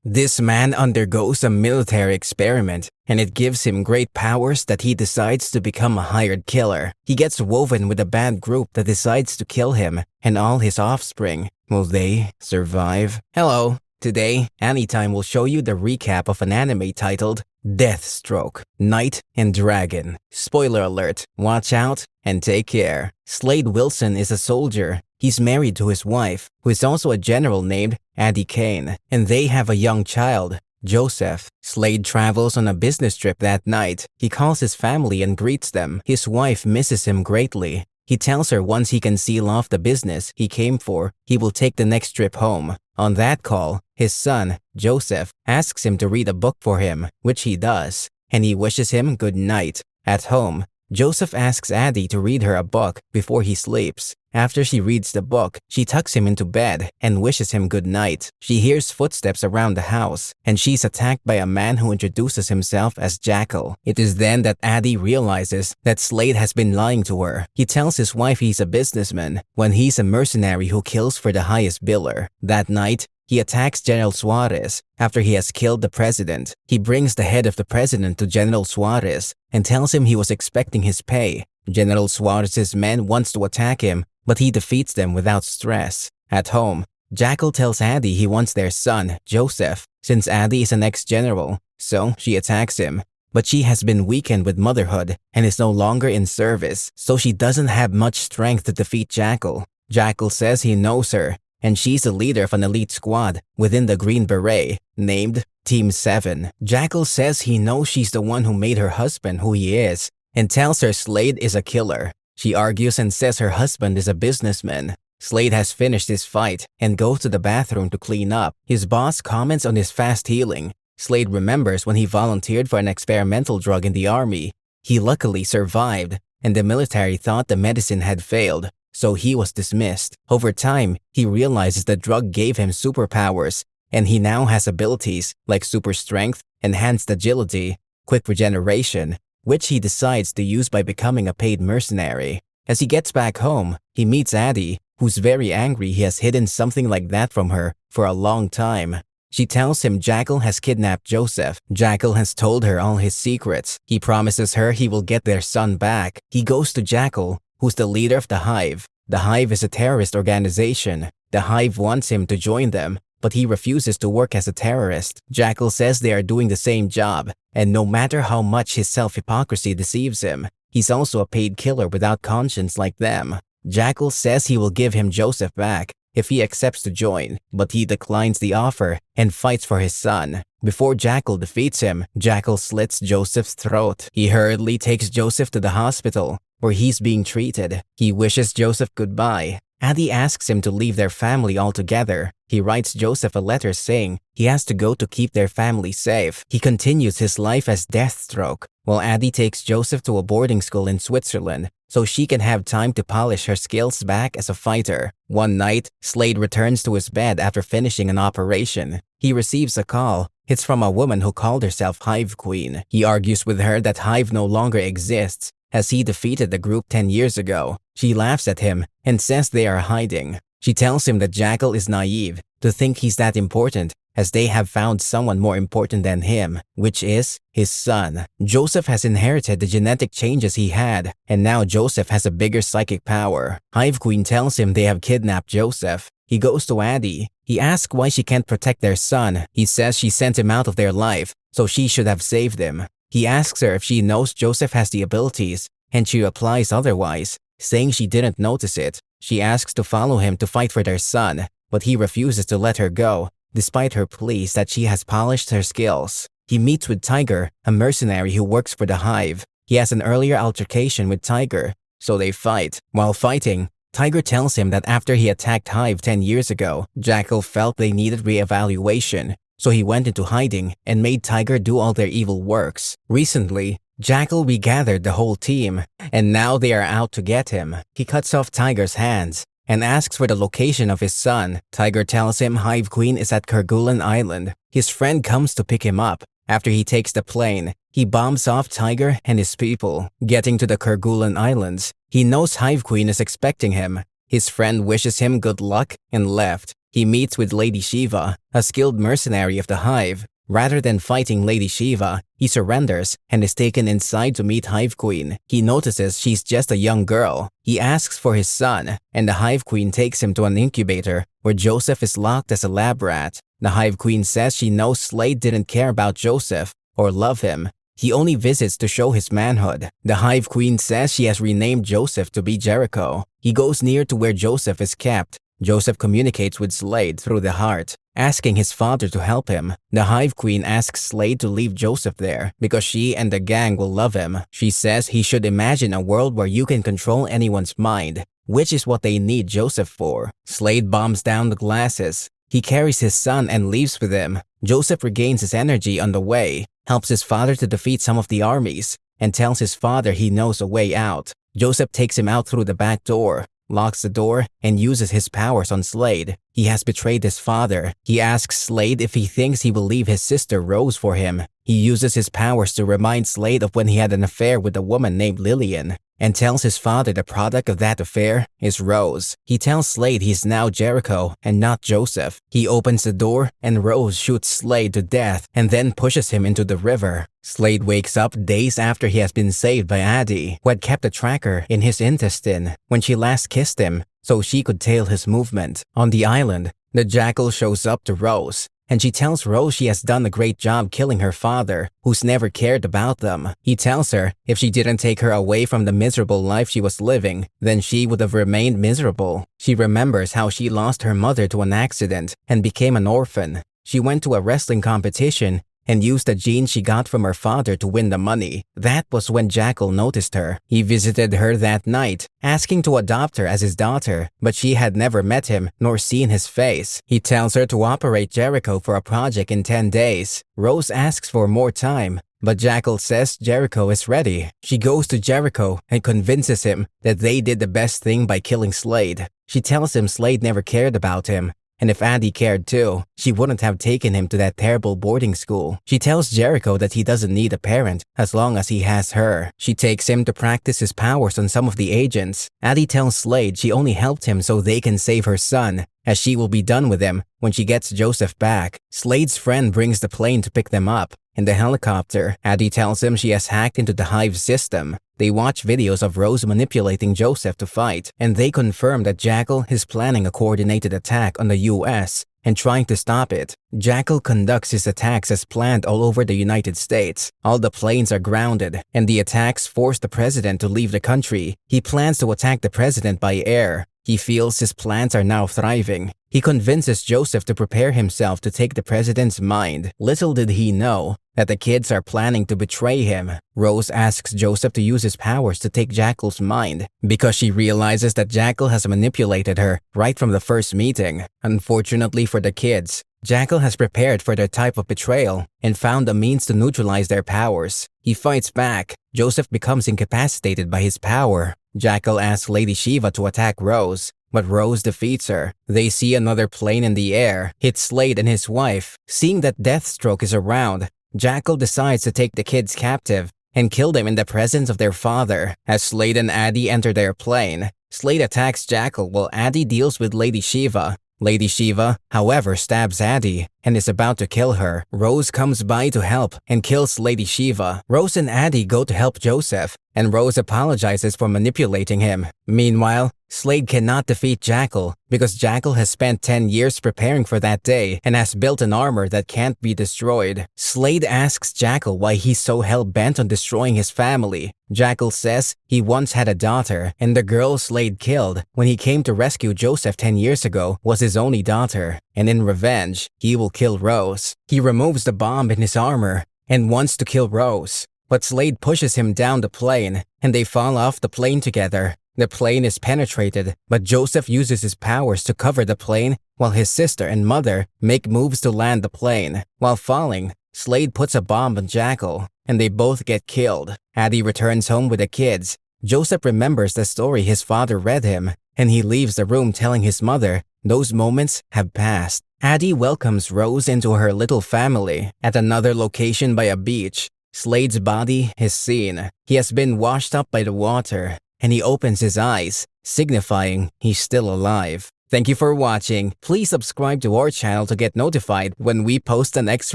This man undergoes a military experiment, and it gives him great powers that he decides to become a hired killer. He gets woven with a bad group that decides to kill him and all his offspring. Will they survive? Hello. Today, Anytime will show you the recap of an anime titled Deathstroke, Knight and Dragon. Spoiler alert, watch out and take care. Slade Wilson is a soldier. He's married to his wife, who is also a general named Addie Kane, and they have a young child, Joseph. Slade travels on a business trip that night. He calls his family and greets them. His wife misses him greatly. He tells her once he can seal off the business he came for, he will take the next trip home. On that call, his son, Joseph, asks him to read a book for him, which he does, and he wishes him good night. At home, Joseph asks Addie to read her a book before he sleeps. After she reads the book, she tucks him into bed and wishes him good night. She hears footsteps around the house, and she's attacked by a man who introduces himself as Jackal. It is then that Addie realizes that Slade has been lying to her. He tells his wife he's a businessman when he's a mercenary who kills for the highest biller. That night, he attacks General Suarez after he has killed the president. He brings the head of the president to General Suarez and tells him he was expecting his pay. General Suarez's men wants to attack him, but he defeats them without stress. At home, Jackal tells Addie he wants their son, Joseph, since Addie is an ex-general, so she attacks him. But she has been weakened with motherhood and is no longer in service, so she doesn't have much strength to defeat Jackal. Jackal says he knows her, and she's the leader of an elite squad within the Green Beret, named Team 7. Jackal says he knows she's the one who made her husband who he is, and tells her Slade is a killer. She argues and says her husband is a businessman. Slade has finished his fight and goes to the bathroom to clean up. His boss comments on his fast healing. Slade remembers when he volunteered for an experimental drug in the army. He luckily survived, and the military thought the medicine had failed, so he was dismissed. Over time, he realizes the drug gave him superpowers, and he now has abilities like super strength, enhanced agility, quick regeneration, which he decides to use by becoming a paid mercenary. As he gets back home, he meets Addie, who's very angry he has hidden something like that from her for a long time. She tells him Jackal has kidnapped Joseph. Jackal has told her all his secrets. He promises her he will get their son back. He goes to Jackal, who's the leader of the H.I.V.E. The H.I.V.E. is a terrorist organization. The H.I.V.E. wants him to join them, but he refuses to work as a terrorist. Jackal says they are doing the same job, and no matter how much his self-hypocrisy deceives him, he's also a paid killer without conscience like them. Jackal says he will give him Joseph back if he accepts to join, but he declines the offer and fights for his son. Before Jackal defeats him, Jackal slits Joseph's throat. He hurriedly takes Joseph to the hospital, where he's being treated. He wishes Joseph goodbye. Addie asks him to leave their family altogether. He writes Joseph a letter saying he has to go to keep their family safe. He continues his life as Deathstroke, while Addie takes Joseph to a boarding school in Switzerland so she can have time to polish her skills back as a fighter. One night, Slade returns to his bed after finishing an operation. He receives a call. It's from a woman who called herself H.I.V.E. Queen. He argues with her that H.I.V.E. no longer exists, as he defeated the group 10 years ago. She laughs at him and says they are hiding. She tells him that Jackal is naive to think he's that important, as they have found someone more important than him, which is his son. Joseph has inherited the genetic changes he had, and now Joseph has a bigger psychic power. H.I.V.E. Queen tells him they have kidnapped Joseph. He goes to Addie. He asks why she can't protect their son. He says she sent him out of their life, so she should have saved him. He asks her if she knows Joseph has the abilities, and she replies otherwise, saying she didn't notice it. She asks to follow him to fight for their son, but he refuses to let her go, despite her pleas that she has polished her skills. He meets with Tiger, a mercenary who works for the H.I.V.E. He has an earlier altercation with Tiger, so they fight. While fighting, Tiger tells him that after he attacked H.I.V.E. 10 years ago, Jackal felt they needed re-evaluation, so he went into hiding and made Tiger do all their evil works. Recently, Jackal regathered the whole team, and now they are out to get him. He cuts off Tiger's hands and asks for the location of his son. Tiger tells him H.I.V.E. Queen is at Kerguelen Island. His friend comes to pick him up. After he takes the plane, he bombs off Tiger and his people. Getting to the Kerguelen Islands, he knows H.I.V.E. Queen is expecting him. His friend wishes him good luck and left. He meets with Lady Shiva, a skilled mercenary of the Hive. Rather than fighting Lady Shiva, he surrenders and is taken inside to meet Hive Queen. He notices she's just a young girl. He asks for his son, and the Hive Queen takes him to an incubator where Joseph is locked as a lab rat. The Hive Queen says she knows Slade didn't care about Joseph or love him. He only visits to show his manhood. The Hive Queen says she has renamed Joseph to be Jericho. He goes near to where Joseph is kept. Joseph communicates with Slade through the heart, asking his father to help him. The Hive Queen asks Slade to leave Joseph there because she and the gang will love him. She says he should imagine a world where you can control anyone's mind, which is what they need Joseph for. Slade bombs down the glasses. He carries his son and leaves with him. Joseph regains his energy on the way, helps his father to defeat some of the armies, and tells his father he knows a way out. Joseph takes him out through the back door, locks the door, and uses his powers on Slade. He has betrayed his father. He asks Slade if he thinks he will leave his sister Rose for him. He uses his powers to remind Slade of when he had an affair with a woman named Lillian, and tells his father the product of that affair is Rose. He tells Slade he's now Jericho and not Joseph. He opens the door and Rose shoots Slade to death and then pushes him into the river. Slade wakes up days after he has been saved by Addie, who had kept a tracker in his intestine when she last kissed him so she could tail his movement. On the island, the Jackal shows up to Rose, and she tells Rose she has done a great job killing her father, who's never cared about them. He tells her if she didn't take her away from the miserable life she was living, then she would have remained miserable. She remembers how she lost her mother to an accident and became an orphan. She went to a wrestling competition and used the genes she got from her father to win the money. That was when Jackal noticed her. He visited her that night, asking to adopt her as his daughter, but she had never met him nor seen his face. He tells her to operate Jericho for a project in 10 days. Rose asks for more time, but Jackal says Jericho is ready. She goes to Jericho and convinces him that they did the best thing by killing Slade. She tells him Slade never cared about him, and if Addie cared too, she wouldn't have taken him to that terrible boarding school. She tells Jericho that he doesn't need a parent as long as he has her. She takes him to practice his powers on some of the agents. Addie tells Slade she only helped him so they can save her son, as she will be done with him when she gets Joseph back. Slade's friend brings the plane to pick them up. In the helicopter, Addie tells him she has hacked into the Hive system. They watch videos of Rose manipulating Joseph to fight, and they confirm that Jackal is planning a coordinated attack on the US and trying to stop it. Jackal conducts his attacks as planned all over the United States. All the planes are grounded, and the attacks force the president to leave the country. He plans to attack the president by air. He feels his plans are now thriving. He convinces Joseph to prepare himself to take the president's mind. Little did he know that the kids are planning to betray him. Rose asks Joseph to use his powers to take Jackal's mind because she realizes that Jackal has manipulated her right from the first meeting. Unfortunately for the kids, Jackal has prepared for their type of betrayal and found a means to neutralize their powers. He fights back. Joseph becomes incapacitated by his power. Jackal asks Lady Shiva to attack Rose, but Rose defeats her. They see another plane in the air hit Slade and his wife. Seeing that Deathstroke is around, Jackal decides to take the kids captive and kill them in the presence of their father. As Slade and Addie enter their plane, Slade attacks Jackal while Addie deals with Lady Shiva. Lady Shiva, however, stabs Addie and is about to kill her. Rose comes by to help and kills Lady Shiva. Rose and Addie go to help Joseph, and Rose apologizes for manipulating him. Meanwhile, Slade cannot defeat Jackal because Jackal has spent 10 years preparing for that day and has built an armor that can't be destroyed. Slade asks Jackal why he's so hell-bent on destroying his family. Jackal says he once had a daughter, and the girl Slade killed when he came to rescue Joseph 10 years ago was his only daughter, and in revenge, he will kill Rose. He removes the bomb in his armor and wants to kill Rose, but Slade pushes him down the plane, and they fall off the plane together. The plane is penetrated, but Joseph uses his powers to cover the plane while his sister and mother make moves to land the plane. While falling, Slade puts a bomb on Jackal, and they both get killed. Addie returns home with the kids. Joseph remembers the story his father read him, and he leaves the room telling his mother those moments have passed. Addie welcomes Rose into her little family. At another location by a beach, Slade's body is seen. He has been washed up by the water, and he opens his eyes, signifying he's still alive. Thank you for watching. Please subscribe to our channel to get notified when we post the next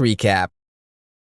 recap.